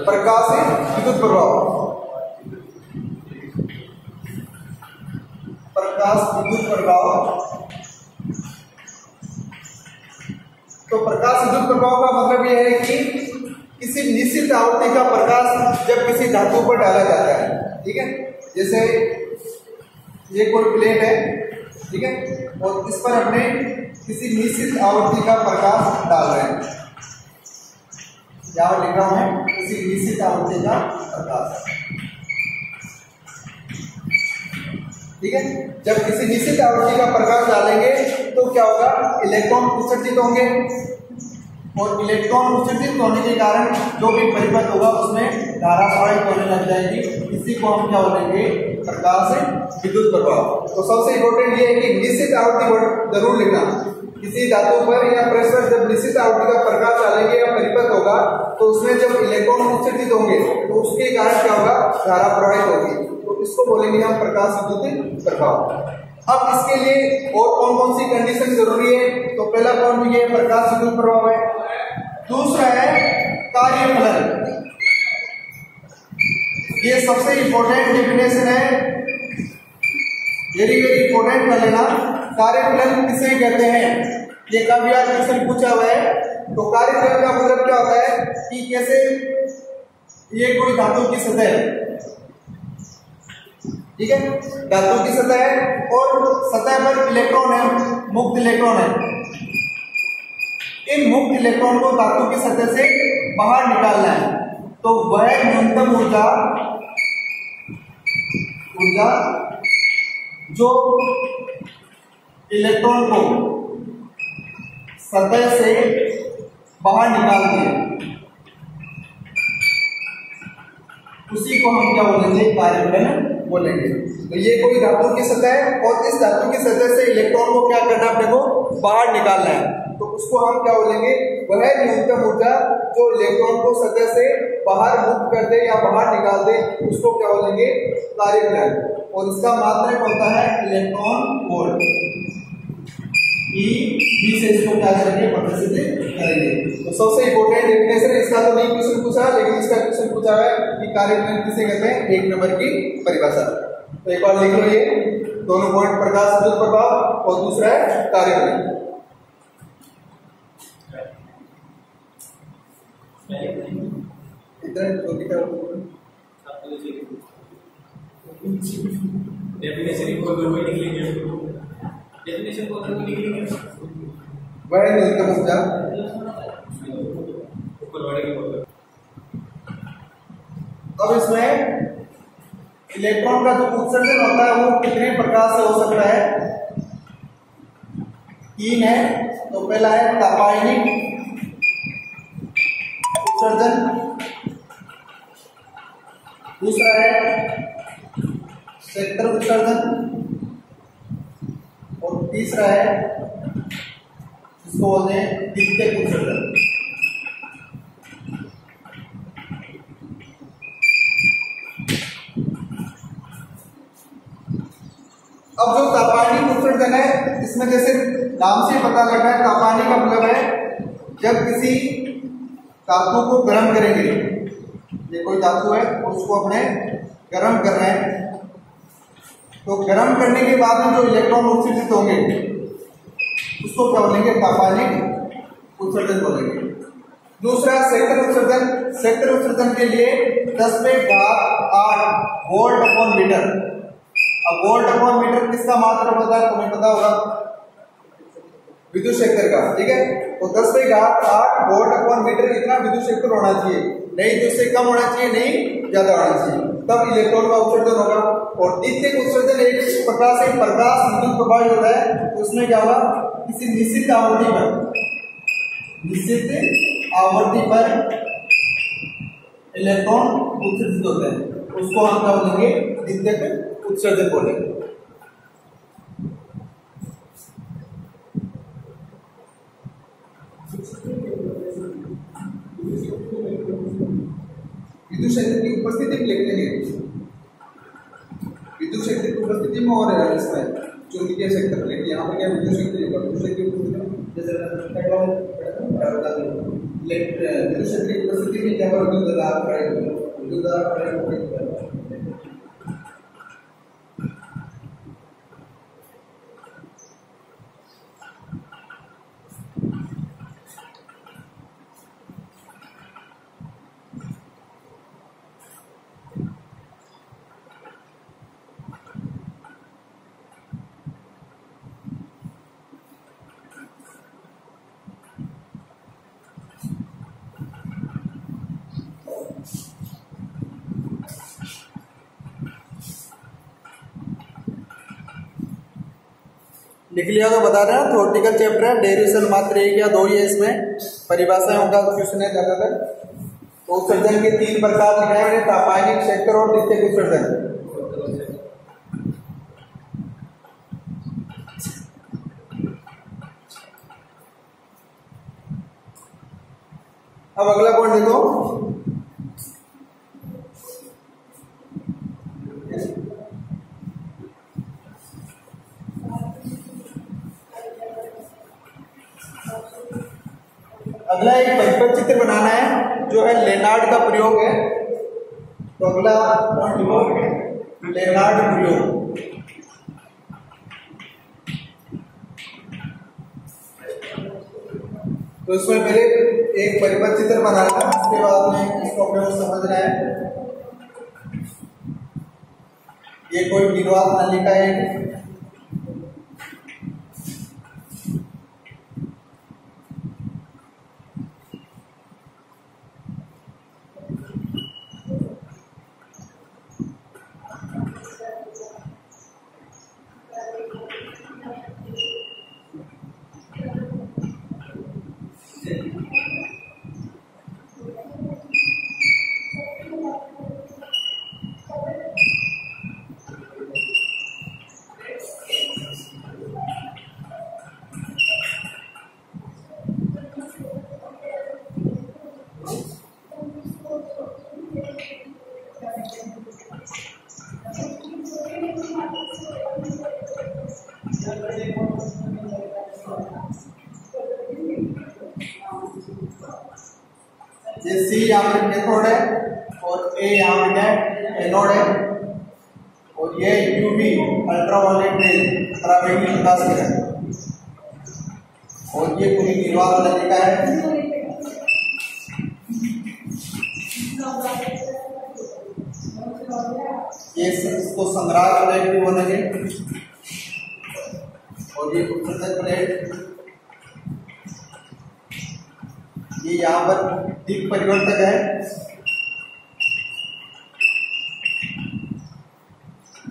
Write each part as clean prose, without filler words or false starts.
प्रकाशित विद्युत प्रभाव, प्रकाश विद्युत प्रभाव। तो प्रकाश विद्युत प्रभाव का मतलब यह है कि किसी निश्चित आवृत्ति का प्रकाश जब किसी धातु पर डाला जाता है, ठीक है, जैसे ये कोई प्लेट है, ठीक है, और इस पर हमने किसी निश्चित आवृत्ति का प्रकाश डाल रहे हैं, यहां लिखा हुआ है किसी निश्चित आवृत्ति का प्रकाश, ठीक है। जब किसी निश्चित आवृत्ति का प्रकाश डालेंगे तो क्या होगा, इलेक्ट्रॉन उत्सर्जित होंगे, और इलेक्ट्रॉन उत्सर्जित होने के कारण जो भी परिपथ होगा उसमें धारा प्रवाहित होने लग जाएगी। इसी को हम क्या बोलेंगे, प्रकाश विद्युत प्रभाव। तो सबसे इंपॉर्टेंट ये है कि निश्चित आवृत्ति जरूर लिखना। किसी धातु पर या पृष्ठ पर जब निश्चित आवृत्ति का प्रकाश डालेंगे या परिपथ होगा तो उसमें जब इलेक्ट्रॉन उत्सर्जित होंगे तो उसके कारण क्या होगा, धारा प्रवाहित होगी। तो इसको बोलेंगे हम प्रकाश विद्युत प्रभाव। अब इसके लिए और कौन कौन सी कंडीशन जरूरी है, तो पहला पॉइंट ये प्रकाश विद्युत प्रभाव है। दूसरा है कार्यफलन, ये सबसे इंपॉर्टेंट डेफिनेशन है, वेरी वेरी इंपॉर्टेंट कर लेना। कार्यफलन किसे कहते हैं, ये काफी बार क्वेश्चन पूछा हुआ है। तो कार्यफलन का मतलब क्या होता है कि कैसे ये कोई धातु की सतह है, ठीक है, धातु की सतह है और सतह पर इलेक्ट्रॉन है, मुक्त इलेक्ट्रॉन है। इन मुक्त इलेक्ट्रॉन को धातु की सतह से बाहर निकालना है, तो वह न्यूनतम ऊर्जा जो इलेक्ट्रॉन को सतह से बाहर निकालती है उसी को हम क्या बोलेंगे, कार्यफलन बोलेंगे। तो ये कोई धातु की सतह है और इस धातु की सतह से इलेक्ट्रॉन को क्या करना है, अपने को बाहर निकालना है, तो उसको हम क्या बोलेंगे, वह न्यूनतम ऊर्जा जो इलेक्ट्रॉन को सतह से बाहर मुक्त कर दे या बाहर निकाल दे, उसको क्या बोलेंगे, कार्यफलन। और इसका मात्रक होता है इलेक्ट्रॉन वोल्ट, ई से इसको क्या करेंगे, प्रदर्शित करेंगे। तो सबसे इंपॉर्टेंट डेफिनेशन, इसका तो नहीं क्वेश्चन पूछा, लेकिन इसका क्वेश्चन पूछा है कि कार्यफलन किसे कहते हैं, 1 नंबर की परिभाषा। तो एक बार लिख लो ये दोनों पॉइंट, प्रकाश विद्युत प्रभाव और दूसरा है कार्यफलन। डेफिनेशन को अगर लिख लेंगे वह न्यूनतम ऊर्जा, अब इसमें इलेक्ट्रॉन का जो उत्सर्जन होता है वो कितने प्रकार से हो सकता है, 3 है। तो पहला है तापायनिक उत्सर्जन, दूसरा है क्षेत्र उत्सर्जन, और तीसरा है जिसको बोलते हैं द्वितीयक उत्सर्जन। अब जो तापायनिक उत्सर्जन है, इसमें जैसे नाम से पता लग रहा है, तापायनिक का मतलब है जब किसी धातु को गर्म करेंगे, ये कोई धातु है उसको अपने गर्म कर रहे हैं, तो गर्म करने के बाद में जो इलेक्ट्रॉन उत्सर्जित होंगे उसको क्या बोलेंगे, तापायनिक उत्सर्जन बोलेंगे। दूसरा क्षेत्र उत्सर्जन, क्षेत्र उत्सर्जन के लिए 10⁸ वोल्ट/मीटर। अब वोल्ट/मीटर किसका मात्रक होता है, तुम्हें पता होगा, विद्युत क्षेत्र का, ठीक है। तो 10⁸ वोल्ट/मीटर इतना विद्युत क्षेत्र होना चाहिए, नहीं तो इससे कम होना चाहिए, नहीं ज्यादा होना चाहिए, तब इलेक्ट्रॉन का उत्सर्जन होगा। और द्वितीयक उत्सर्जन एक प्रकार से प्रकाश विद्युत प्रभाव होता है, तो उसमें क्या होगा, किसी निश्चित आवृत्ति पर इलेक्ट्रॉन उत्सर्जित होते हैं, उसको हम क्या बोलेंगे, द्वितीयक उत्सर्जन बोलेंगे। विद्युत क्षेत्र की उपस्थिति में लिख लेंगे, विद्युत क्षेत्र की उपस्थिति में, और इसमें चुंबकीय क्षेत्र लिखिए, यहाँ पर क्या विद्युत क्षेत्र की उपस्थिति, जैसे लिख लिया तो बता रहे हैं, थ्योरेटिकल चैप्टर है, डेरिवेशन मात्र एक या दो ही है इसमें, परिभाषाएं का क्वेश्चन है ज्यादातर। तो उत्सर्जन के 3 प्रकार लिखे हैं, तापायनिक, क्षेत्र और द्वितीयक उत्सर्जन। अब अगला पॉइंट देखो, अगला एक परिपथ चित्र बनाना है जो है लेनार्ड का प्रयोग है। तो अगला पॉइंट लिखो, लेनार्ड प्रयोग। तो इसमें पहले एक परिपथ चित्र बनाना है, उसके बाद में इसको प्रयोग समझना है। ये कोई निर्वात नलिका है, ये सी यहाँ पे कैथोड है और ए यहाँ पे क्या है, एनोड है। और ये यूवी अल्ट्रावायलेट रेज, पराबैंगनी प्रकाश किरण, और ये पूरी निर्वात नलिका है। ये इसको संग्राहक प्लेट भी बोलेंगे, और ये उत्सर्जक प्लेट, ये यहाँ पर दिक् परिवर्तक है,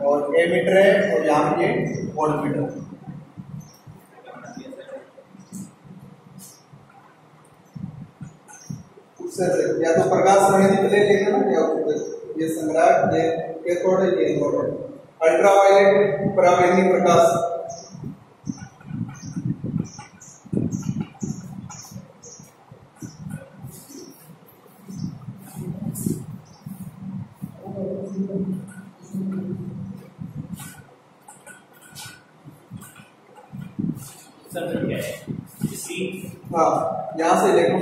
और एमीटर है, और यहाँ पे वोल्टमीटर। या तो प्रकाश संवेदी प्लेट लेंगे ना, या ये संग्राहक, ये कैथोड है, ये एनोड है। अल्ट्रावायलेट पराबैंगनी प्रकाश, हाँ यहाँ से इलेक्ट्रॉन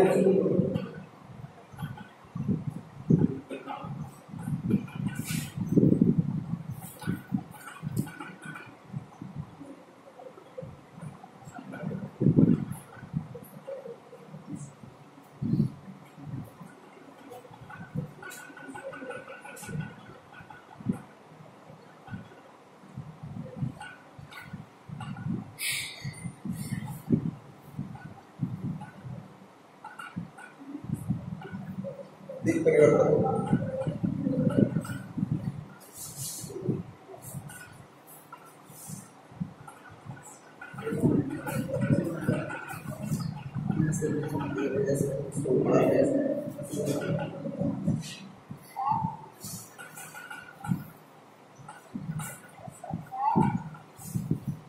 दिक् परिवर्तन।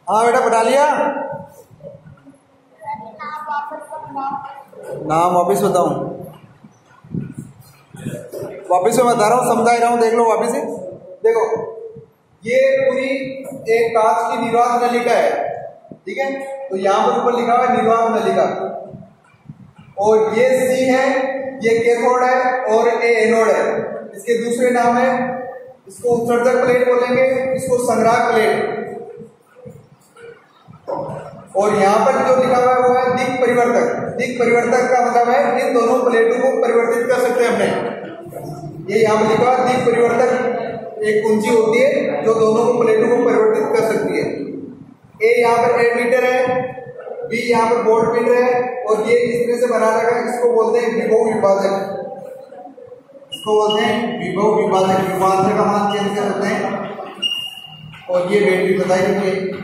हाँ बेटा बता लिया, नाम वापिस बताऊं, वापिस मैं बता रहा हूँ, समझा रहा हूँ, देख लो वापिस से। देखो ये पूरी एक कांच की निर्वात नलिका है, ठीक है। तो यहाँ पर ऊपर लिखा हुआ है निर्वात नलिका, और ये सी है, ये कैथोड है और ये एनोड है। इसके दूसरे नाम है, इसको उत्सर्जक प्लेट बोलेंगे, इसको संग्राहक प्लेट। और यहाँ पर जो लिखा हुआ है वो है दिक् परिवर्तक। दिक् परिवर्तक का मतलब है इन दोनों प्लेटों को परिवर्तित कर सकते हैं हमने। ये यहाँ पर लिखा हुआ दिक् परिवर्तक एक कुंजी होती है जो दोनों को प्लेटों को परिवर्तित कर सकती है। ए यहाँ पर एमीटर है, बी यहाँ पर वोल्ट मीटर है और ये इस तरह से बना रहेगा। इसको बोलते हैं विभव विभाजक। इसको बोलते हैं विभव विभाजक। विभाजक का मान चेंज कर सकते हैं। और ये बैटरी बताई गई है।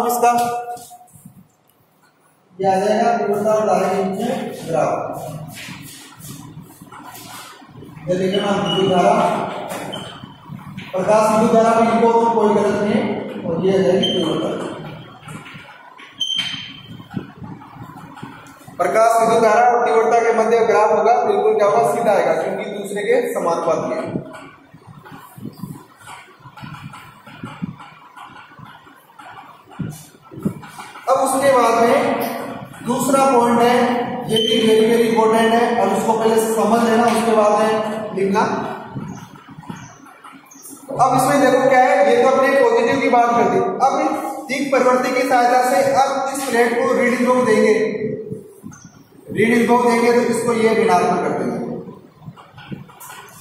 इसका ये आ जाएगा ग्राफ। ये देखना विद्युत धारा, प्रकाश विद्युत धारा में लिखो तो कोई गलत नहीं है। और ये आ जाएगी तीव्रता। प्रकाश विद्युत धारा और तीव्रता के मध्य ग्राफ होगा, बिल्कुल क्या होगा, सीधा आएगा, क्योंकि दूसरे के समानुपाती है। अब उसके बाद में दूसरा पॉइंट है, ये भी वेरी वेरी इंपॉर्टेंट है। अब उसको पहले समझ लेना, उसके बाद में लिखना। अब इसमें देखो क्या है, ये तो अपने पॉजिटिव की बात कर दी। अब दिक् परिवर्ती की सहायता से अब इस प्लेट को ऋण ध्रुव देंगे। ऋण ध्रुव देंगे तो इसको ये ऋणात्मक कर देंगे।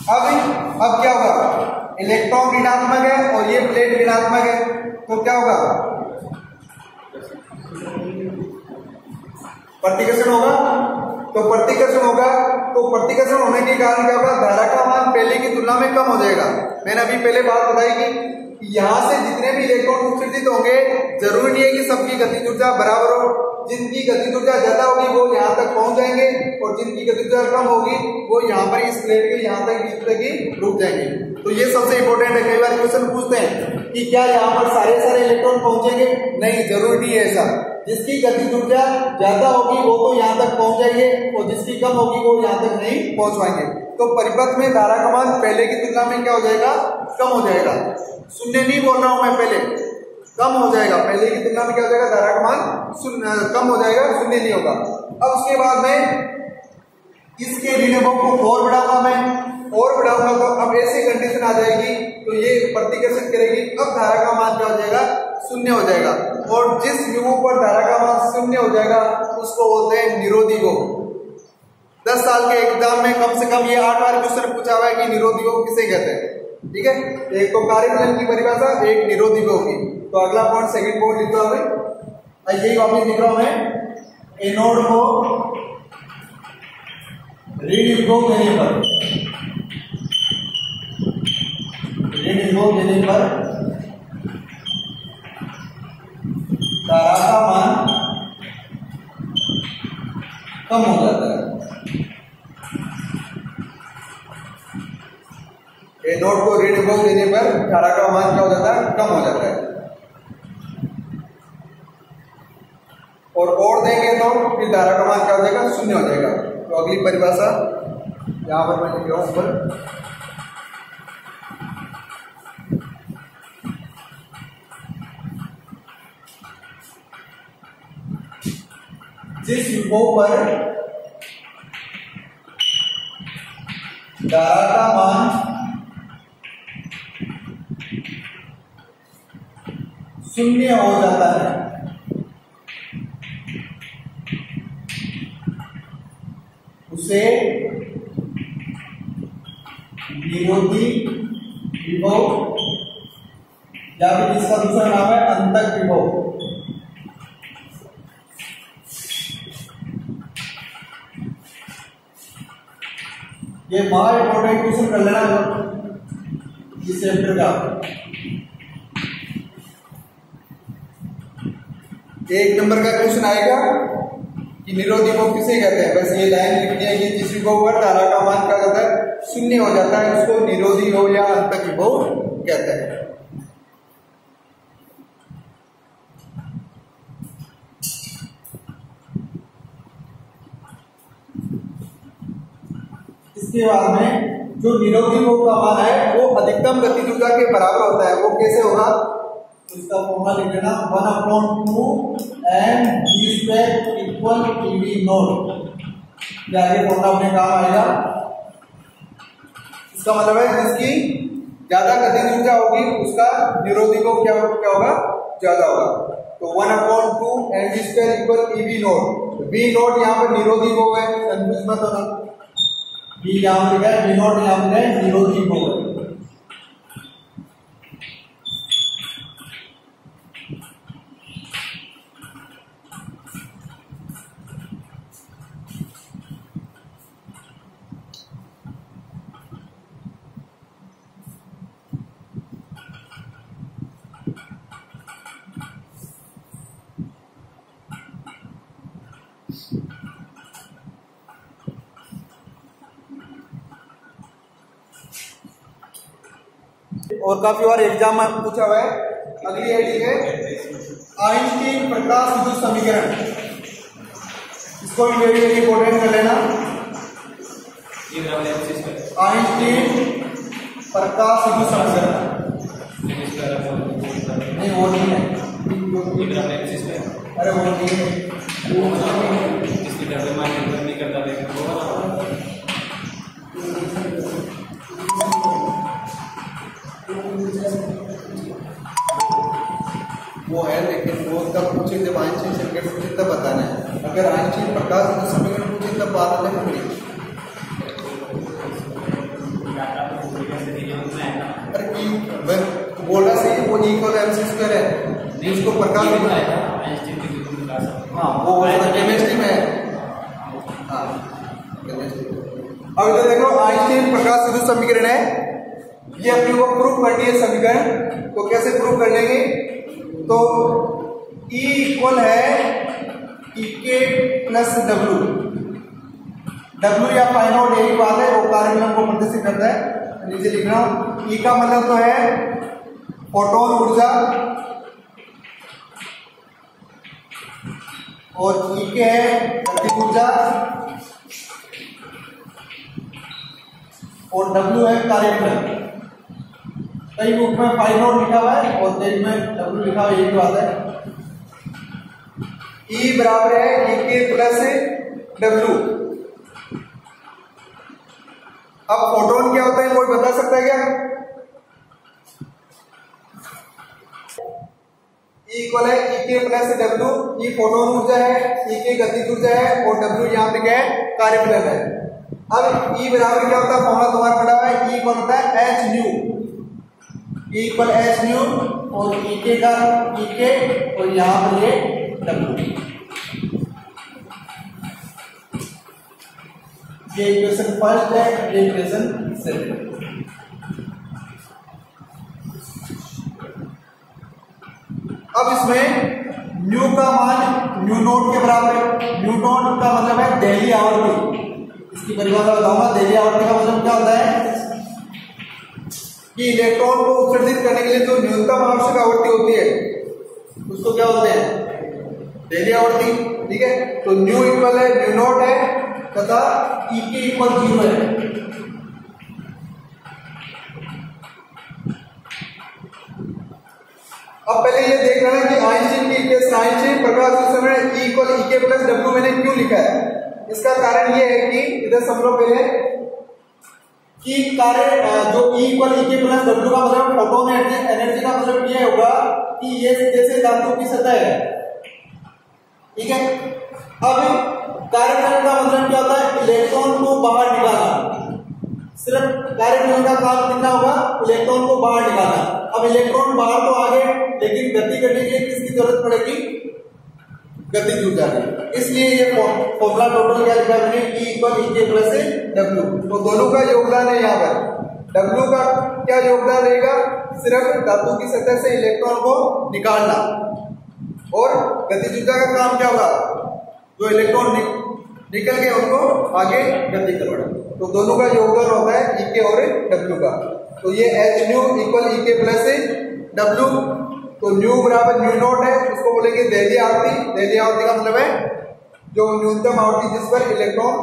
अब क्या होगा, इलेक्ट्रॉन ऋणात्मक है और ये प्लेट ऋणात्मक है, तो क्या होगा, प्रतिकर्षण होगा। तो प्रतिकर्षण होगा, तो प्रतिकर्षण होने के कारण क्या होगा, धारा का मान पहले की तुलना में कम हो जाएगा। मैंने अभी पहले बात बताई कि यहां से जितने भी इलेक्ट्रॉन उत्सर्जित होंगे, जरूरी नहीं है कि सबकी गतिज ऊर्जा बराबर हो। जिनकी गतिज ऊर्जा ज्यादा होगी वो यहाँ तक पहुंच जाएंगे और जिनकी गतिज ऊर्जा कम होगी वो यहाँ पर इस प्लेट के यहाँ तक बीच तक ही रुक जाएंगे। तो ये सबसे इंपॉर्टेंट है। कई बार क्वेश्चन पूछते हैं कि क्या यहाँ पर सारे इलेक्ट्रॉन पहुंचेंगे, नहीं, जरूरी नहीं है ऐसा। जिसकी गतिज ऊर्जा ज्यादा होगी वो तो यहाँ तक पहुंच जाएंगे और जिसकी कम होगी वो यहाँ तक नहीं पहुंच पाएंगे। तो परिपथ में धारा का मान पहले की तुलना में क्या हो जाएगा, कम हो जाएगा। शून्य नहीं बोल रहा हूं मैं, पहले कम हो जाएगा। पहले की तुलना में क्या हो जाएगा, धारा का मान कम हो जाएगा, शून्य नहीं होगा। अब उसके बाद में इसके ऋणात्मक को और बढ़ाऊंगा मैं, और बढ़ाऊंगा तो अब ऐसी कंडीशन आ जाएगी तो ये प्रतिकर्षण करेगी। अब धारा का मान क्या हो जाएगा, शून्य हो जाएगा। और जिस विभव पर धारा का मान शून्य हो जाएगा उसको बोलते हैं निरोधी विभव। 10 साल के एग्जाम में कम से कम ये 8 बार क्वेश्चन पूछा हुआ है कि निरोधी विभव किसे कहते हैं। ठीक है, एक तो कार्यफलन की परिभाषा, एक निरोधी विभव की। तो अगला पॉइंट, सेकंड पॉइंट लिख रहा हूं, यही वापस लिख रहा हूं मैं। एनोड को ऋण विभव देने पर, ऋण विभव देने पर धारा का मान कम हो जाता है। एनोड को ऋण विभव देने पर धारा का मान क्या हो जाता है, कम हो जाता है। और देंगे तो फिर धारा का मान क्या हो जाएगा, शून्य हो जाएगा। तो अगली परिभाषा यहां पर मैं लिख रहा हूं ऊपर, जिस विभव पर धारा का मान शून्य हो जाता है उसे निरोधी विभव या फिर इसका दूसरा नाम है अंतक विभव। ये बड़ा इंपॉर्टेंट क्वेश्चन कर लेना इस चैप्टर का। एक नंबर का क्वेश्चन आएगा कि निरोधी विभव किसे कहते हैं। बस ये लाइन लिखनी है कि जिस विभव पर धारा का मान क्या होता है, शून्य हो जाता है, उसको निरोधी विभव या अंतक विभव कहते हैं। इसके बाद में जो निरोधी भोग का मान है वो अधिकतम गतिज ऊर्जा के बराबर होता है। वो कैसे होगा, इसका फॉर्मूला लिख लेना 1/2 mv² इक्वल ईवी नॉट। क्या ये फॉर्मूला अपने काम आएगा? इसका मतलब है जिसकी ज्यादा गतिज ऊर्जा होगी उसका निरोधी भोग क्या होगा, ज्यादा होगा। तो 1/2 mv² equal EV naught. V naught यहाँ पर निरोधी भोग है, कंफ्यूज मत होना। V यहाँ पे है, V नॉट यहाँ पे है, निरोधी भोग है। और काफी बार एग्जाम में पूछा हुआ है। अगली हेडिंग है आइंस्टीन प्रकाश विद्युत समीकरण। इसको भी वेरी वेरी इंपॉर्टेंट कर लेना। आइंस्टीन प्रकाश विद्युत समीकरण नहीं, वो नहीं है। अरे वो नहीं है, वो है, लेकिन वो तब पूछे जब आइंस्टीन सर्किट पूछे तब बताना है। अगर आइंस्टीन प्रकाश विद्युत समीकरण पूछे तब बात अलग होगी। अरे मैं बोल रहा सही, वो इक्वल mc² है जिसको प्रकाश हाँ वो केमिस्ट्री में है। हाँ अब इधर देखो आइंस्टीन प्रकाश विद्युत समीकरण है, ये अपने को प्रूव करनी है समीकरण। तो कैसे प्रूव कर लेंगे, तो E इक्वल है EK प्लस W। W या फाई नॉट यही बात है, वो कार्यक्रम को प्रदर्शित करता है। नीचे लिख रहा हूं, E का मतलब तो है फोटोन ऊर्जा और EK है गतिज ऊर्जा और W है कार्यक्रम। कई बुक में फाई नॉट लिखा हुआ है और तेज में W लिखा हुआ है, यही बात है। E बराबर है EK प्लस W। अब फोटोन क्या होता है, कोई बता सकता है क्या? E इक्वल है EK plus W। E photon ऊर्जा है, EK गतिज ऊर्जा है और W यहाँ पे क्या है, कार्यफलन है। अब E बराबर क्या होता है, फॉर्मूला तुम्हारा पड़ा हुआ है। E इक्वल होता है h new. E equal h new और EK का EK और यहाँ पर ये W। ये इक्वेशन फर्स्ट है, ये इक्वेशन सेकंड। अब इसमें न्यू का मान न्यू नोट के बराबर है। न्यू नोट का मतलब है दिल्ली आवृत्ति। इसकी परिभाषा बताऊंगा। दिल्ली आवृत्ति का मतलब क्या होता है कि इलेक्ट्रॉन को उत्सर्जित करने के लिए जो न्यूनतम आवश्यक आवृत्ति होती है उसको क्या बोलते हैं, दिल्ली आवृत्ति। ठीक है, तो न्यू इक्वल है न्यू नोट है तथा EK इक्वल 0 है। अब पहले ये देख लेना कि आइंस्टीन की इक्वेशन, आइंस्टीन प्रकाश विद्युत समीकरण E equal EK plus W मैंने क्यों लिखा है। इसका कारण ये है कि इधर समझो पहले कि कार्य जो E equal EK plus W का मतलब फोटोन एनर्जी का मतलब ये होगा कि ये जैसे धातु की सतह है। ठीक है, अब कार्यफलन का मतलब क्या होता है, इलेक्ट्रॉन को बाहर निकालना। सिर्फ कार्यफलन का काम कितना होगा, इलेक्ट्रॉन को बाहर निकालना। अब इलेक्ट्रॉन बाहर तो आ गए, लेकिन गति करने के लिए किसकी जरूरत पड़ेगी, गतिज ऊर्जा की। इसलिए ये फॉर्मूला टोटल क्या लिखा मैंने, E equal EK plus W। तो दोनों का योगदान है यहाँ पर। W का क्या योगदान रहेगा, सिर्फ धातु की सतह से इलेक्ट्रॉन को निकालना, और गतिज ऊर्जा का काम क्या होगा, जो इलेक्ट्रॉन निकल गए उनको आगे गति करवाना। तो दोनों का योगदान होता है EK और W का। तो ये एच न्यू इक्वल ई के प्लस डब्ल्यू। तो न्यू बराबर न्यू नॉट है, उसको बोलेंगे दहलीय आवृत्ति। दहलीय आवृत्ति का मतलब है जो न्यूनतम आवृत्ति जिस पर इलेक्ट्रॉन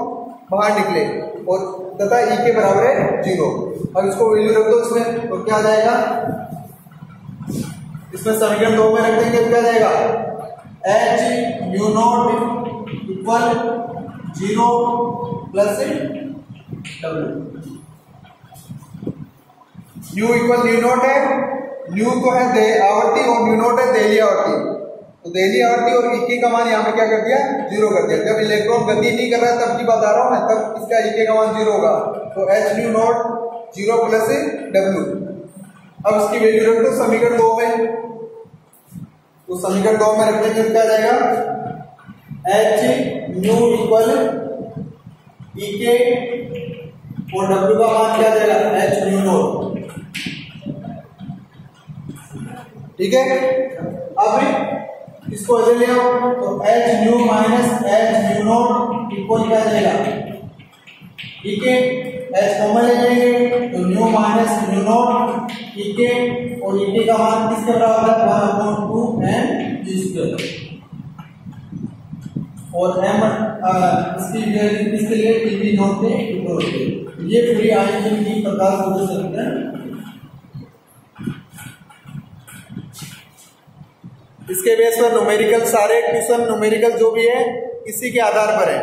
बाहर निकले, और तथा ई के बराबर है 0। अब इसको वैल्यू रख दो इसमें, तो क्या आ जाएगा, इसमें समीकरण 2 में रख देंगे, क्या आ जाएगा H new not equal 0 plus W. New equal new not है, न्यू तो है आवृत्ति और न्यू नॉट है दहलीय आवृत्ति। तो दहलीय आवृत्ति और ई के का मान यहाँ पे क्या कर दिया, 0 कर दिया। जब इलेक्ट्रॉन गति नहीं कर रहा है तब की बात आ रहा हूं मैं, तब इसका ई के का मान 0 होगा। तो H new not 0 plus W. अब इसकी वैल्यू रख दो समीकरण 2 में, तो समीकरण 2 में रखने के क्या जाएगा, एच न्यू इक्वल ई के और डब्ल्यू का मान क्या जाएगा, एच न्यू नॉट। ठीक है, अब इसको ऐसे ले आओ, तो H new minus H new not equal क्या जाएगा, ठीक है, एच कॉमन ले जाएंगे तो न्यू माइनस न्यू नॉट ठीक है, और ई के का मान किसके बराबर है, 1/2 एम जी स्क्वायर। और एम इसके लिए टीवी नॉट के इक्वल होते हैं। ये पूरी आयतन की प्रकाश हो सकते हैं। इसके बेस पर न्यूमेरिकल, सारे क्वेश्चन न्यूमेरिकल जो भी है इसी के आधार पर है।